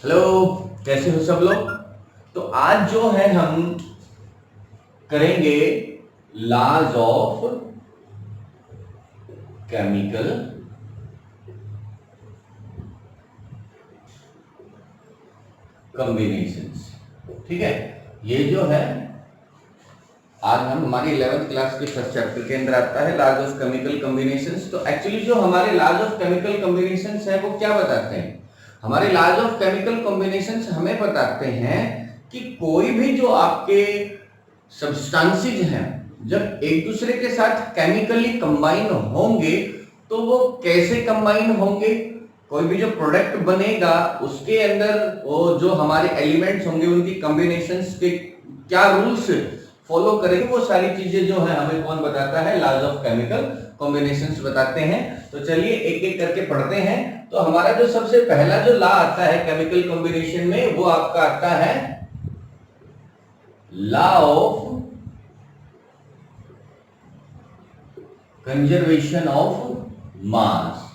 Hello, कैसे हो सब लोग। तो आज जो है हम करेंगे लॉज ऑफ केमिकल कॉम्बिनेशंस। ठीक है, ये जो है आज हम हमारी 11th क्लास के फर्स्ट चैप्टर के अंदर आता है लॉज ऑफ केमिकल कॉम्बिनेशंस। तो एक्चुअली जो हमारे लॉज ऑफ केमिकल कॉम्बिनेशंस है वो क्या बताते हैं। हमारे लॉज ऑफ केमिकल कॉम्बिनेशंस हमें बताते हैं कि कोई भी जो आपके सब्सटेंसेस हैं जब एक दूसरे के साथ केमिकली कंबाइन होंगे तो वो कैसे कंबाइन होंगे। कोई भी जो प्रोडक्ट बनेगा उसके अंदर वो जो हमारे एलिमेंट्स होंगे उनकी कॉम्बिनेशंस के क्या रूल्स फॉलो करेंगे, वो सारी चीजें जो है हमें कौन बताता है, लॉज ऑफ केमिकल कॉम्बिनेशंस बताते हैं। तो चलिए एक एक करके पढ़ते हैं। तो हमारा जो सबसे पहला जो लॉ आता है केमिकल कॉम्बिनेशन में वो आपका आता है लॉ ऑफ कंजर्वेशन ऑफ मास।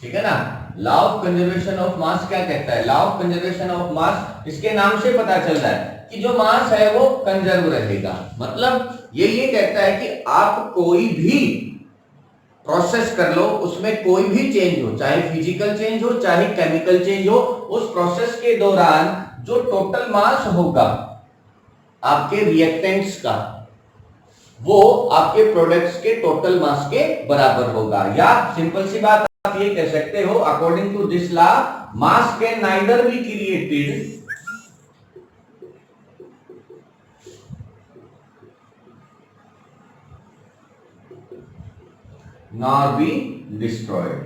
ठीक है ना, लॉ ऑफ कंजर्वेशन ऑफ मास क्या कहता है। लॉ ऑफ कंजर्वेशन ऑफ मास, इसके नाम से पता चल रहा है कि जो मास है वो कंजर्व रहेगा। मतलब ये कहता है कि आप कोई भी प्रोसेस कर लो, उसमें कोई भी चेंज हो, चाहे फिजिकल चेंज हो चाहे केमिकल चेंज हो, उस प्रोसेस के दौरान जो टोटल मास होगा आपके रिएक्टेंट्स का वो आपके प्रोडक्ट्स के टोटल मास के बराबर होगा। या सिंपल सी बात आप ये कह सकते हो, according to this law mass can neither be created nor be destroyed.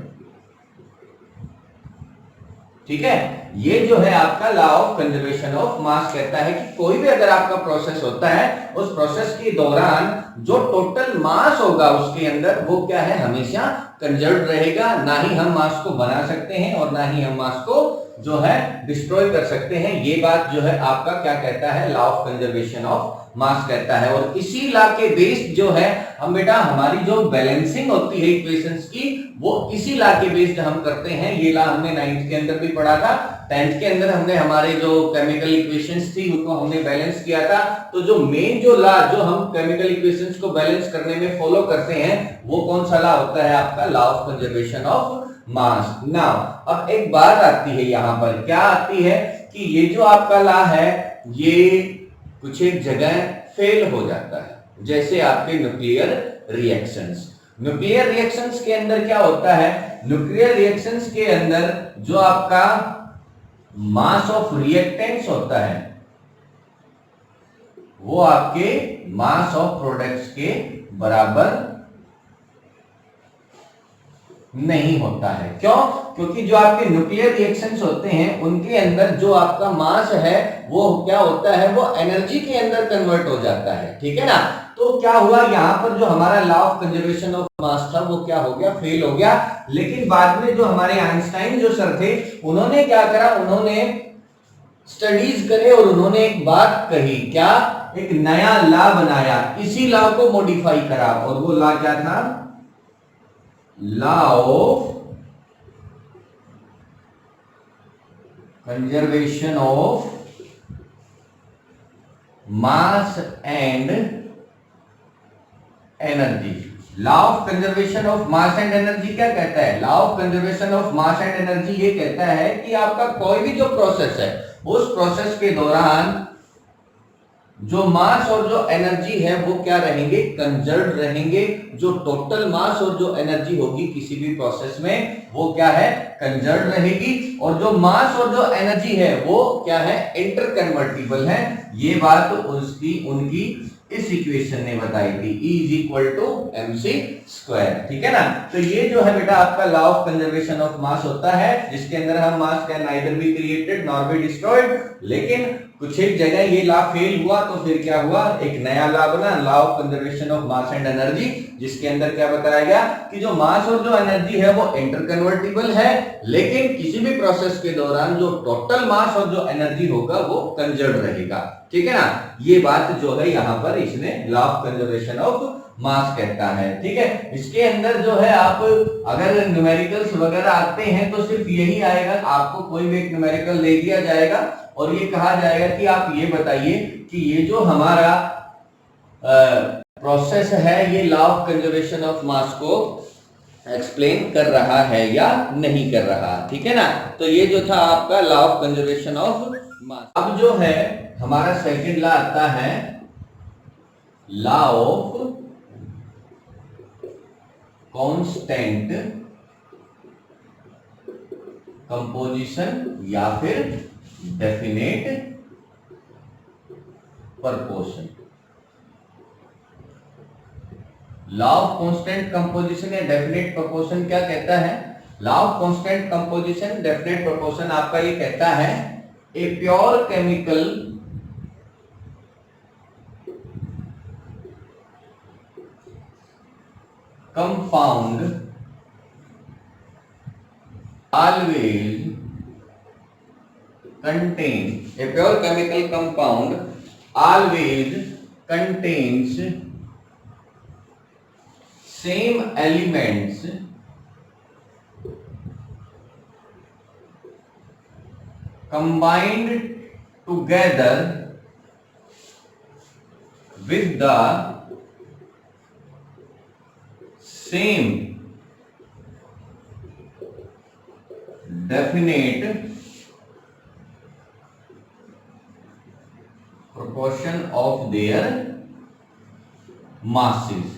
ठीक है, ये जो है आपका law of conservation of mass कहता है कि कोई भी अगर आपका प्रोसेस होता है उस प्रोसेस के दौरान जो टोटल मास होगा उसके अंदर वो क्या है, हमेशा कंजर्व रहेगा। ना ही हम मास को बना सकते हैं और ना ही हम मास को जो है डिस्ट्रॉय कर सकते हैं। ये बात जो है आपका क्या कहता है, law of conservation of mass कहता है। और इसी लॉ के बेस्ड जो है हम बेटा हमारी जो बैलेंसिंग होती है इक्वेशंस की वो इसी लॉ के बेस्ड हम करते हैं। ये लॉ हमने 9th के अंदर भी पढ़ा था, 10th के अंदर हमने हमारे जो केमिकल इक्वेशंस थी उनको हमने बैलेंस किया था। तो जो मेन जो लॉ जो हम केमिकल इक्वेशंस को बैलेंस करने में फॉलो करते हैं वो कौन सा लॉ होता है, आपका law of conservation of mass. Now अब एक बात आती है यहां पर, क्या आती है कि ये जो आपका लॉ है ये कुछ एक जगह फेल हो जाता है। जैसे आपके न्यूक्लियर रिएक्शंस, न्यूक्लियर रिएक्शंस के अंदर क्या होता है, न्यूक्लियर रिएक्शंस के अंदर जो आपका मास ऑफ रिएक्टेंट्स होता है वो आपके मास ऑफ प्रोडक्ट्स के बराबर नहीं होता है। क्यों? क्योंकि जो आपके न्यूक्लियर रिएक्शंस होते हैं उनके अंदर जो आपका मास है वो क्या होता है, वो एनर्जी के अंदर कन्वर्ट हो जाता है। ठीक है ना, तो क्या हुआ यहां पर जो हमारा लॉ ऑफ कंजर्वेशन ऑफ मास था वो क्या हो गया, फेल हो गया। लेकिन बाद में जो हमारे आइंस्टाइन जो सर थे उन्होंने क्या करा, उन्होंने स्टडीज करे और उन्होंने एक बात कही, क्या, एक नया लॉ बनाया, इसी लॉ को मॉडिफाई करा। और वो लॉ क्या था, law of conservation of mass and energy. Law of conservation of mass and energy क्या कहता है, law of conservation of mass and energy ये कहता है कि आपका कोई भी जो प्रोसेस है उस प्रोसेस के दौरान जो मास और जो एनर्जी है वो क्या रहेंगे, कंजर्व रहेंगे। जो टोटल मास और जो एनर्जी होगी किसी भी प्रोसेस में वो क्या है, कंजर्व रहेगी। और जो मास और जो एनर्जी है वो क्या है, इंटरकन्वर्टिबल है। ये बात उनकी इस इक्वेशन ने बताई थी, E is equal to mc square. ठीक है ना, तो ये जो है बेटा आपका law of conservation of mass होता है जिसके अंदर हम mass can neither be created nor be destroyed. लेकिन कुछ एक जगह ये लॉ फेल हुआ तो फिर क्या हुआ, एक नया लॉ बना, law of conservation of mass and energy, जिसके अंदर क्या बताया गया कि जो मास और जो एनर्जी है वो इंटरकन्वर्टिबल है। लेकिन किसी भी प्रोसेस के दौरान जो टोटल मास और जो एनर्जी होगा वो कंजर्व रहेगा। ठीक है ना, ये बात जो है यहां पर इसने law of conservation of mass कहता है। ठीक है, इसके अंदर जो है आप अगर न्यूमेरिकल्स वगैरह आते हैं तो सिर्फ यही आएगा, आपको कोई भी एक न्यूमेरिकल दे दिया जाएगा और ये कहा जाएगा कि आप ये बताइए कि ये जो हमारा प्रोसेस है ये लॉ ऑफ कंजर्वेशन ऑफ मास को एक्सप्लेन कर रहा है या नहीं कर रहा। ठीक है ना, तो ये जो था आपका लॉ ऑफ कंजर्वेशन ऑफ मास। अब जो है हमारा सेकंड लॉ आता है लॉ ऑफ कांस्टेंट कंपोजिशन या फिर definite proportion. Law of constant composition या डेफिनेट प्रोपोर्शन क्या कहता है? Law of constant composition definite proportion आपका ये कहता है a pure chemical compound always contains a pure chemical compound always contains same elements combined together with the same definite proportion of their masses।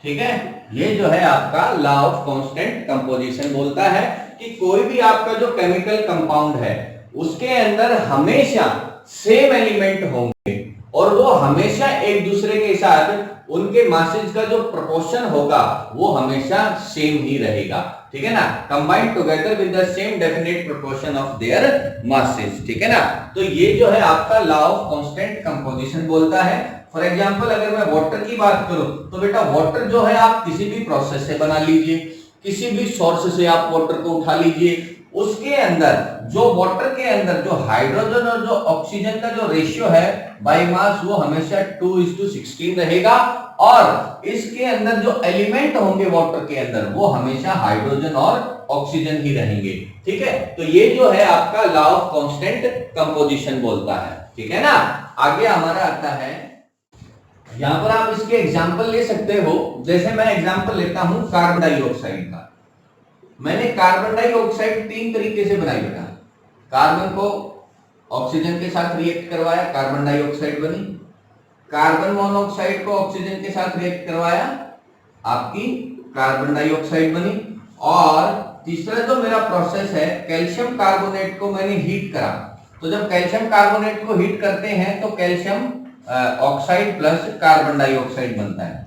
ठीक है, ये जो है आपका लॉ ऑफ कांस्टेंट कंपोजिशन बोलता है कि कोई भी आपका जो केमिकल कंपाउंड है उसके अंदर हमेशा सेम एलिमेंट होंगे और वो हमेशा एक दूसरे के साथ उनके मासेज का जो प्रोपोर्शन होगा वो हमेशा सेम ही रहेगा। ठीक है ना, combined together with the same definite proportion of their masses. ठीक है ना, तो ये जो है आपका लॉ ऑफ कांस्टेंट कंपोजिशन बोलता है। फॉर एग्जांपल अगर मैं वाटर की बात करूं तो बेटा वाटर जो है आप किसी भी प्रोसेस से बना लीजिए, किसी भी सोर्स से आप वाटर को उठा लीजिए, उसके अंदर जो वाटर के अंदर जो हाइड्रोजन और जो ऑक्सीजन का जो रेशियो है बाय मास वो हमेशा 2:16 रहेगा और इसके अंदर जो एलिमेंट होंगे वाटर के अंदर वो हमेशा हाइड्रोजन और ऑक्सीजन ही रहेंगे। ठीक है, तो ये जो है आपका लॉ ऑफ कांस्टेंट कंपोजिशन बोलता है। ठीक है ना, आगे हमारा आता है, यहां पर आप इसके एग्जांपल ले सकते हो। जैसे मैं एग्जांपल लेता हूं कार्बन डाइऑक्साइड का। मैंने कार्बन डाइऑक्साइड 3 तरीके से बनाई बेटा। कार्बन को ऑक्सीजन के साथ रिएक्ट करवाया, कार्बन डाइऑक्साइड बनी। कार्बन मोनोऑक्साइड को ऑक्सीजन के साथ रिएक्ट करवाया, आपकी कार्बन डाइऑक्साइड बनी। और तीसरा जो मेरा प्रोसेस है, कैल्शियम कार्बोनेट को मैंने हीट करा। तो जब कैल्शियम कार्बोनेट को हीट करते हैं तो calcium oxide plus carbon dioxide बनता है।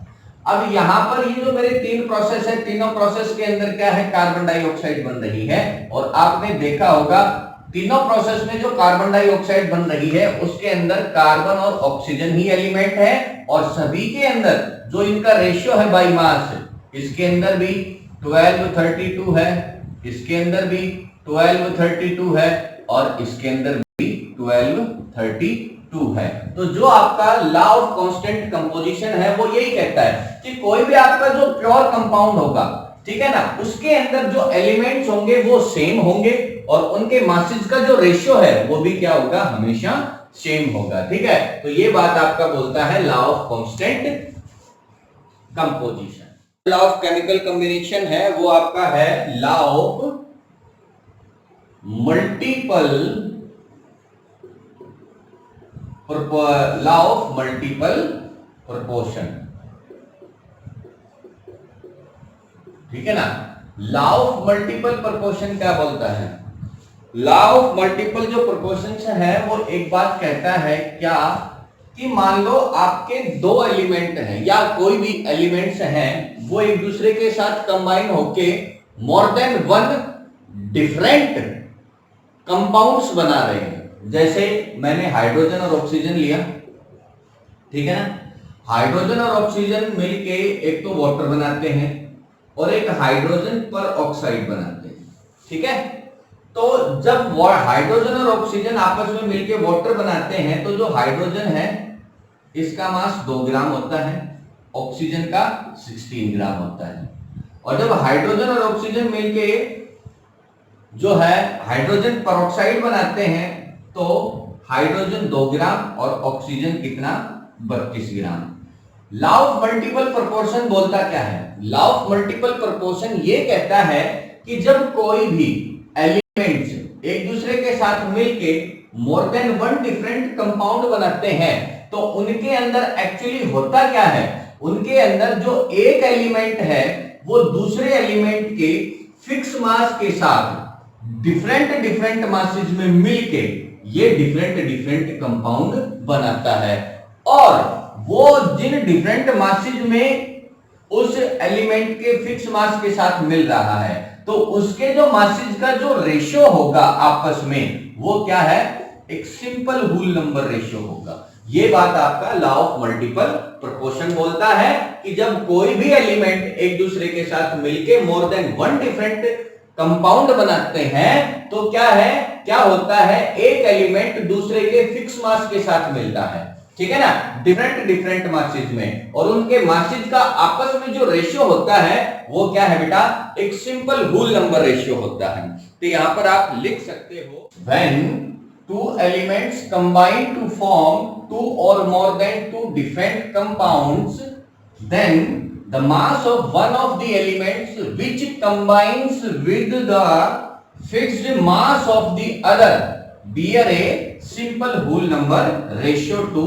अब यहां पर ये जो मेरे 3 प्रोसेस है, तीनों प्रोसेस के अंदर क्या है, कार्बन डाइऑक्साइड बन रही है। और आपने देखा होगा तीनों प्रोसेस में जो कार्बन डाइऑक्साइड बन रही है उसके अंदर कार्बन और ऑक्सीजन ही एलिमेंट है और सभी के अंदर जो इनका रेशियो है बाय मास, इसके अंदर भी 12:32 है, इसके अंदर भी 12:32 है और इसके अंदर भी 12:32 है। तो जो आपका लॉ ऑफ कांस्टेंट कंपोजिशन है वो यही कहता है कि कोई भी आपका जो प्योर कंपाउंड होगा, ठीक है ना, उसके अंदर जो एलिमेंट्स होंगे वो सेम होंगे और उनके मासेज का जो रेशियो है वो भी क्या होगा, हमेशा सेम होगा। ठीक है, तो ये बात आपका बोलता है law of constant composition. Law of chemical combination है वो आपका है लॉ ऑफ मल्टीपल प्रोपोर्शन। ठीक है ना, लॉ ऑफ मल्टीपल प्रोपोर्शन क्या बोलता है? लॉ ऑफ मल्टीपल जो प्रोपोर्शंस है वो एक बात कहता है क्या कि मान लो आपके 2 एलिमेंट हैं या कोई भी एलिमेंट्स हैं वो एक दूसरे के साथ कंबाइन होके मोर देन 1 डिफरेंट कंपाउंड्स बना रहे हैं। जैसे मैंने हाइड्रोजन और ऑक्सीजन लिया, ठीक है ना, हाइड्रोजन और ऑक्सीजन मिलके एक तो वाटर बनाते हैं और एक हाइड्रोजन पर ऑक्साइड बनाते हैं। ठीक है, तो जब हाइड्रोजन और ऑक्सीजन आपस में मिलके वाटर बनाते हैं तो जो हाइड्रोजन है इसका मास 2 ग्राम होता है ऑक्सीजन का 16 ग्राम होता है। और जब हाइड्रोजन और ऑक्सीजन मिलके जो है हाइड्रोजन पेरोक्साइड बनाते हैं तो हाइड्रोजन 2 ग्राम और ऑक्सीजन कितना 32 ग्राम। लॉ ऑफ मल्टीपल प्रोपोर्शन बोलता क्या है? लॉ ऑफ मल्टीपल प्रोपोर्शन ये कहता है कि जब कोई भी एलिमेंट्स एक दूसरे के साथ मिलके more than one different compound बनाते हैं तो उनके अंदर एक्चुअली होता क्या है, उनके अंदर जो एक एलिमेंट है वो दूसरे एलिमेंट के फिक्स मास के साथ डिफरेंट डिफरेंट मासेज में मिलके ये डिफरेंट डिफरेंट कंपाउंड बनाता है। और वो जिन डिफरेंट मासेज में उस एलिमेंट के फिक्स मास के साथ मिल रहा है तो उसके जो मासेज का जो रेशियो होगा आपस में वो क्या है, एक सिंपल होल नंबर रेशियो होगा। ये बात आपका लॉ ऑफ मल्टीपल प्रोपोर्शन बोलता है कि जब कोई भी एलिमेंट एक दूसरे के साथ मिलके more than one different compound बनाते हैं तो क्या है, क्या होता है, एक एलिमेंट दूसरे के फिक्स मास के साथ मिलता है, ठीक है ना, डिफरेंट डिफरेंट मासेज में, और उनके मासेज का आपस में जो रेशियो होता है वो क्या है बेटा, एक सिंपल होल नंबर रेशियो होता है। तो यहां पर आप लिख सकते हो when two elements combine to form two or more than two different compounds, then the mass of one of the elements which combines with the fixed mass of the other bear a simple whole number ratio to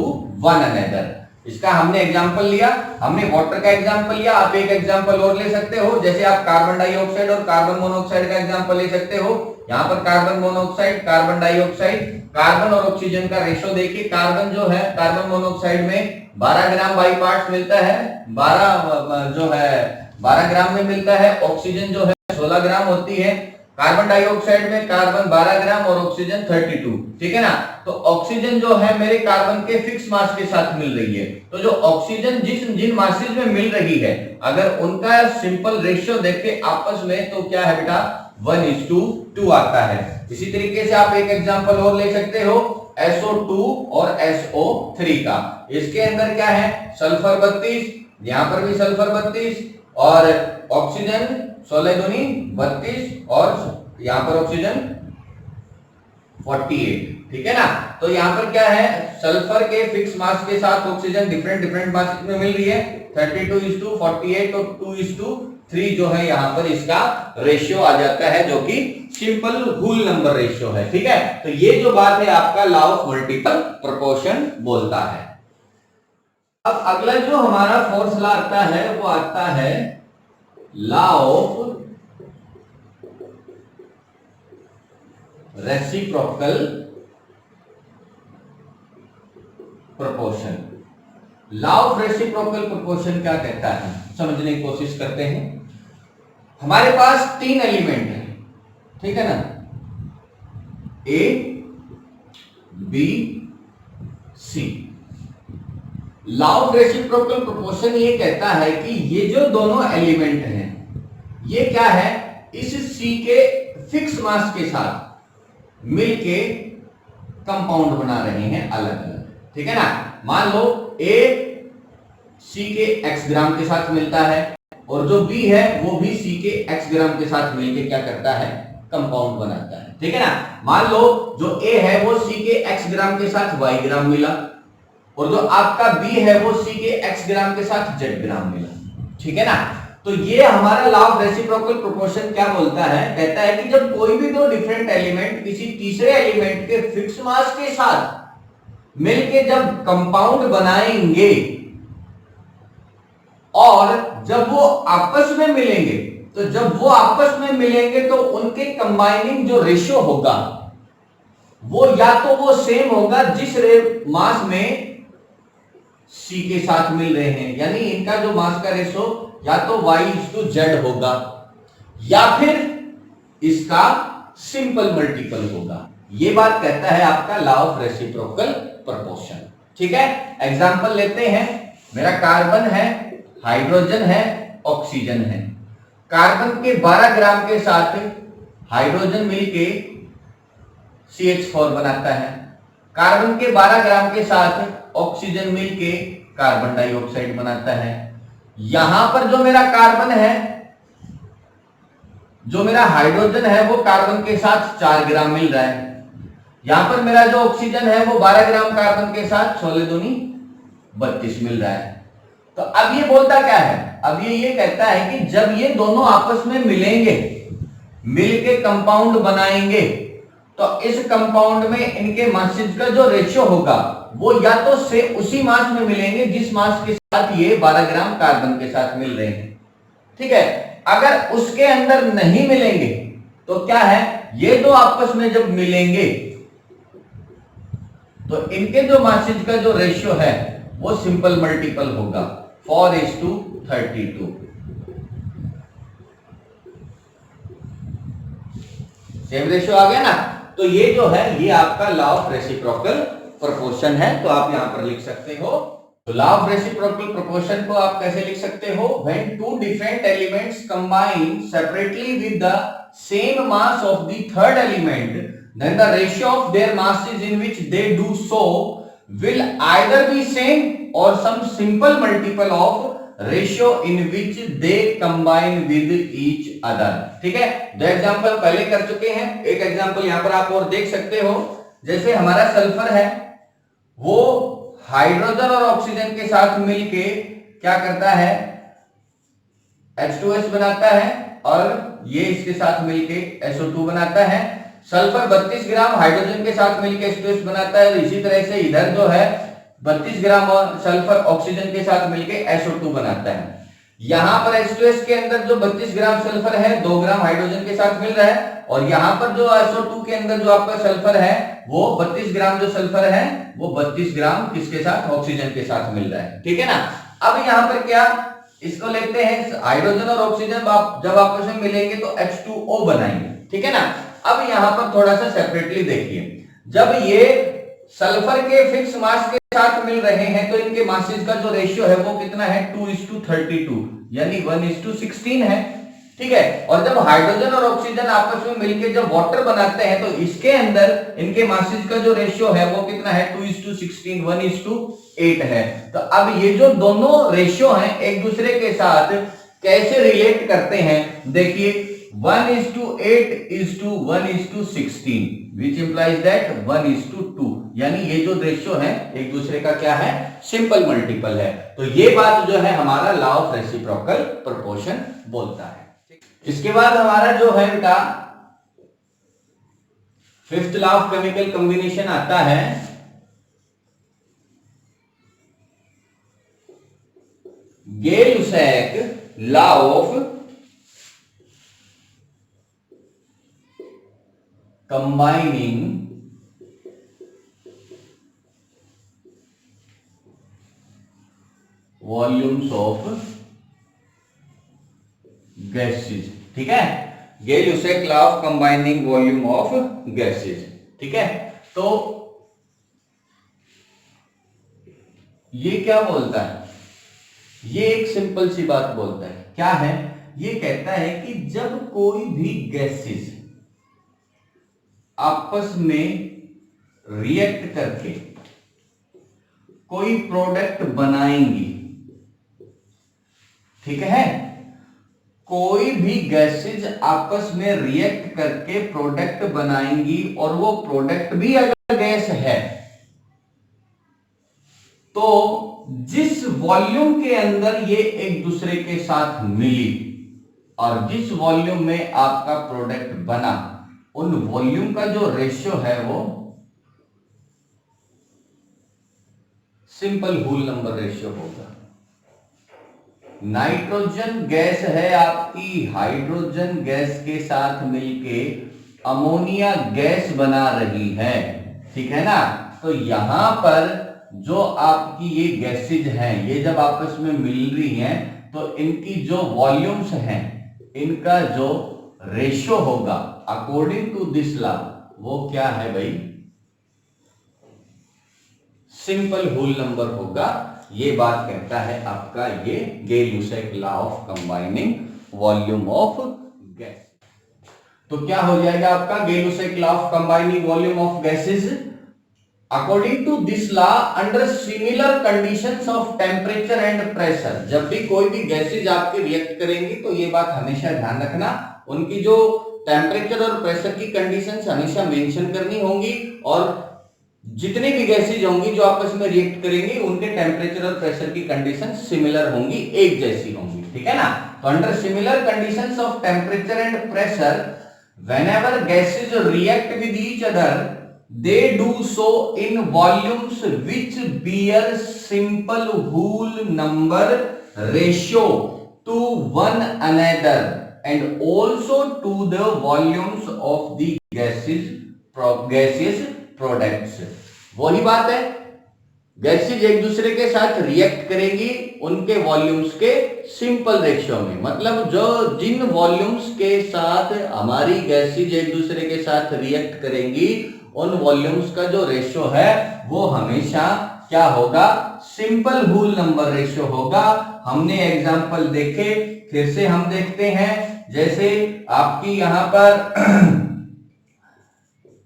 one another। इसका हमने example लिया, हमने water का example लिया, आप एक example और ले सकते हो, जैसे आप कार्बन डाइऑक्साइड और कार्बन मोनोऑक्साइड का एग्जांपल ले सकते हो। यहाँ पर carbon monoxide, carbon dioxide, carbon और ऑक्सीजन का रेशियो देखिए, कार्बन जो है कार्बन मोनोऑक्साइड में 12 ग्राम बाई पार्ट्स मिलता है, 12 ग्राम में मिलता है, ऑक्सीजन जो है 16 ग्राम होती है, कार्बन डाइऑक्साइड में कार्बन 12 ग्राम और ऑक्सीजन 32, ठीक है ना। तो ऑक्सीजन जो है मेरे कार्बन के फिक्स मास के साथ मिल रही है, तो जो ऑक्सीजन जिन मासेज में मिल रही है अगर उनका सिंपल रेशियो देखे आपस में तो क्या है बेटा, 1:2 आता है। इसी तरीके से आप एक एग्जांपल और ले सकते हो SO2 और SO3 का। इसके अंदर क्या है, सल्फर 32, यहां पर भी सल्फर 32 और ऑक्सीजन 16 दूनी 32 और यहां पर ऑक्सीजन 48, ठीक है ना। तो यहां पर क्या है, सल्फर के फिक्स मास के साथ ऑक्सीजन डिफरेंट डिफरेंट मास में मिल रही है, 32:48 और 2:3 जो है यहां पर इसका रेशियो आ जाता है जो कि सिंपल होल नंबर रेशियो है, ठीक है। तो ये जो बात है आपका लॉ ऑफ मल्टीपल प्रोपोर्शन बोलता है। अब अगला जो हमारा फोर्थ लॉ आता है वो आता है law of reciprocal proportion. Law of reciprocal proportion क्या कहता है, समझने की कोशिश करते हैं। हमारे पास 3 एलिमेंट है, ठीक है ना, A, B, C। Law of reciprocal proportion ये कहता है कि ये जो दोनों एलिमेंट हैं ये क्या है, इस C के फिक्स मास के साथ मिलके कंपाउंड बना रहे हैं अलग अलग, ठीक है ना। मान लो A C के x ग्राम के साथ मिलता है और जो B है वो भी C के x ग्राम के साथ मिलके क्या करता है, कंपाउंड बनाता है, ठीक है ना। मान लो जो A है वो C के x ग्राम के साथ y ग्राम मिला और जो आपका B है वो C के x ग्राम के साथ z ग्राम मिला, ठीक है ना। तो ये हमारा लॉ ऑफ रेसिप्रोकल प्रोपोर्शन क्या बोलता है, कहता है कि जब कोई भी दो डिफरेंट एलिमेंट किसी तीसरे एलिमेंट के फिक्स मास के साथ मिलके जब कंपाउंड बनाएंगे और जब वो आपस में मिलेंगे तो उनके कंबाइनिंग जो रेशियो होगा वो या तो वो सेम होगा जिस मास में C के साथ मिल रहे हैं, यानी इनका जो मास का रेशियो या तो y/z होगा या फिर इसका सिंपल मल्टीपल होगा। ये बात कहता है आपका लॉ ऑफ रेसिप्रोकल प्रोपोर्शन, ठीक है। एग्जांपल लेते हैं, मेरा कार्बन है, हाइड्रोजन है, ऑक्सीजन है। कार्बन के 12 ग्राम के साथ हाइड्रोजन मिलके CH4 बनाता है, कार्बन के 12 ग्राम के साथ ऑक्सीजन मिलके कार्बन डाइऑक्साइड बनाता है। यहां पर जो मेरा कार्बन है, जो मेरा हाइड्रोजन है, वो कार्बन के साथ 4 ग्राम मिल रहा है। यहां पर मेरा जो ऑक्सीजन है वो 12 ग्राम कार्बन के साथ 16 दूनी 32 मिल रहा है। तो अब ये बोलता क्या है, अब ये कहता है कि जब ये दोनों आपस में मिलेंगे, मिलके कंपाउंड बनाएंगे, तो इस कंपाउंड में इनके मासेज का जो रेशियो होगा वो या तो से उसी मास में मिलेंगे जिस मास के साथ ये 12 ग्राम कार्बन के साथ मिल रहे हैं। ठीक है, अगर उसके अंदर नहीं मिलेंगे तो क्या है, ये दो आपस में जब मिलेंगे तो इनके जो मासेज का जो रेशियो है वो सिंपल मल्टीपल होगा 4:32। सेम रेशियो आ गया ना। तो ये जो है ये आपका लॉ ऑफ रेसिप्रोकल प्रोपोर्शन है, तो आप यहां पर लिख सकते हो। तो लॉ ऑफ रेसिप्रोकल प्रोपोर्शन को आप कैसे लिख सकते हो, when two different elements combine separately with the same mass of the third element, then the ratio of their masses in which they do so will either be same or some simple multiple of ratio in which they combine with each other। ठीक है, दो example पहले कर चुके हैं, एक example यहां पर आप और देख सकते हो। जैसे हमारा सल्फर है, वो हाइड्रोजन और ऑक्सीजन के साथ मिलके क्या करता है, H2S बनाता है, और ये इसके साथ मिलके SO2 बनाता है। सल्फर 32 ग्राम हाइड्रोजन के साथ मिलकर H2S बनाता है, इसी तरह से इधर जो है 32 ग्राम और सल्फर ऑक्सीजन के साथ मिलकर SO2 बनाता है। यहां पर H2S के अंदर जो 32 ग्राम सल्फर है 2 ग्राम हाइड्रोजन के साथ मिल रहा है, और यहां पर जो SO2 के अंदर जो आपका सल्फर है वो 32 ग्राम जो सल्फर है वो 32 ग्राम किसके साथ, ऑक्सीजन के साथ मिल रहा है। ठीक है ना। अब यहां पर क्या, इसको लेते हैं हाइड्रोजन और ऑक्सीजन जब आपस में मिलेंगे तो H2O बनाएंगे। ठीक है ना। अब यहां पर थोड़ा सा सेपरेटली देखिए, जब ये सल्फर के फिक्स मास के साथ मिल रहे हैं तो इनके मासेज का जो रेशियो है वो कितना है, 2:32, यानी 1:16 है। ठीक है, और जब हाइड्रोजन और ऑक्सीजन आपस में मिलकर जब वाटर बनाते हैं तो इसके अंदर इनके मासेज का जो रेशियो है वो कितना है, 2:16, 1:8 है। तो अब ये जो दोनों रेशियो हैं एक दूसरे के साथ कैसे रिलेट करते हैं, देखिए 1:8:1:16 which implies that 1:2, यानी ये जो रेशियो है एक दूसरे का क्या है, सिंपल मल्टीपल है। तो ये बात जो है हमारा लॉ ऑफ रेसिप्रोकल प्रोपोर्शन बोलता है। इसके बाद हमारा जो है बेटा fifth law of chemical combination आता है, Gay Lussac law of combining volumes of gases। ठीक है, Gay Lussac law of combining volume of gases. ठीक है, तो ये क्या बोलता है, ये एक सिंपल सी बात बोलता है। क्या है, ये कहता है कि जब कोई भी गैसेज आपस में रिएक्ट करके कोई प्रोडक्ट बनाएंगी, ठीक है, कोई भी गैसेज आपस में रिएक्ट करके प्रोडक्ट बनाएंगी और वो प्रोडक्ट भी अगर गैस है तो जिस वॉल्यूम के अंदर ये एक दूसरे के साथ मिली और जिस वॉल्यूम में आपका प्रोडक्ट बना, उन वॉल्यूम का जो रेशियो है वो सिंपल होल नंबर रेशियो होगा। नाइट्रोजन गैस है आपकी, हाइड्रोजन गैस के साथ मिलके अमोनिया गैस बना रही है। ठीक है ना। तो यहां पर जो आपकी ये गैसेज हैं, ये जब आपस में मिल रही हैं तो इनकी जो वॉल्यूम्स हैं, इनका जो रेशियो होगा अकॉर्डिंग टू दिस लॉ वो क्या है भाई, सिंपल होल नंबर होगा। ये बात कहता है आपका ये Gay Lussac law of combining volume of gas. तो क्या हो जाएगा आपका Gay Lussac law of combining volume of gases, according to this law under similar conditions of temperature and pressure, जब भी कोई भी गैसेज आपके रिएक्ट करेंगी तो ये बात हमेशा ध्यान रखना, उनकी जो टेम्परेचर और प्रेशर की कंडीशंस हमेशा मेंशन करनी होंगी, और जितने भी गैसेज होंगी जो आपस में रिएक्ट करेंगी उनके टेम्परेचर और प्रेशर की कंडीशन सिमिलर होंगी, एक जैसी होंगी, ठीक है ना। तो under similar conditions of temperature and pressure whenever gases react with each other they do so in volumes which bear simple whole number ratio to one another and also to the volumes of the gaseous products। वही बात है, gases एक दूसरे के साथ react करेंगी उनके volumes के सिंपल रेशियो में, मतलब जो जिन वॉल्यूम्स के साथ हमारी गैसेज एक दूसरे के साथ रिएक्ट करेंगी उन वॉल्यूम्स का जो रेशियो है वो हमेशा क्या होगा, सिंपल होल नंबर रेशियो होगा। हमने एग्जांपल देखे, फिर से हम देखते हैं, जैसे आपकी यहां पर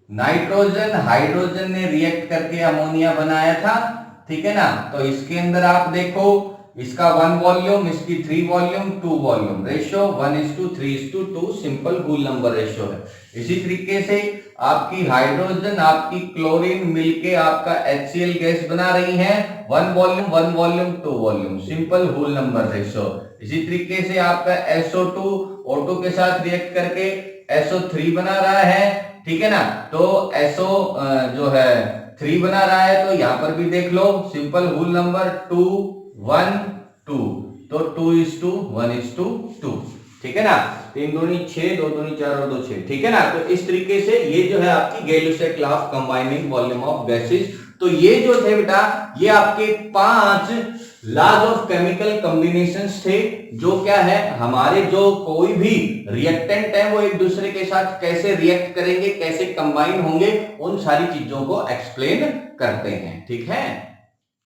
नाइट्रोजन हाइड्रोजन ने रिएक्ट करके अमोनिया बनाया था, ठीक है ना। तो इसके अंदर आप देखो, इसका 1 वॉल्यूम, इसकी 3 volume, 2 volume, ratio 1:3:2 simple whole number ratio है। इसी तरीके से आपकी हाइड्रोजन आपकी क्लोरीन मिलके आपका HCl गैस बना रही है, 1 volume 1 volume 2 volume, simple whole number ratio. इसी तरीके से आपका SO2 O2 के साथ रिएक्ट करके SO3 बना रहा है, ठीक है ना। तो SO जो है 3 बना रहा है, तो यहां पर भी देख लो सिंपल होल नंबर 2 1 2, तो 2:1:2, ठीक है ना। 3 दूनी 6, 2 दूनी 4 और 2 6, ठीक है ना। तो इस तरीके से ये जो है आपकी Gay Lussac law of combining volume of gases. तो ये जो थे बेटा, ये आपके 5 लॉज ऑफ केमिकल कॉम्बिनेशंस थे, जो क्या है हमारे जो कोई भी रिएक्टेंट है वो एक दूसरे के साथ कैसे रिएक्ट करेंगे, कैसे कंबाइन होंगे, उन सारी चीजों को एक्सप्लेन करते हैं, ठीक है।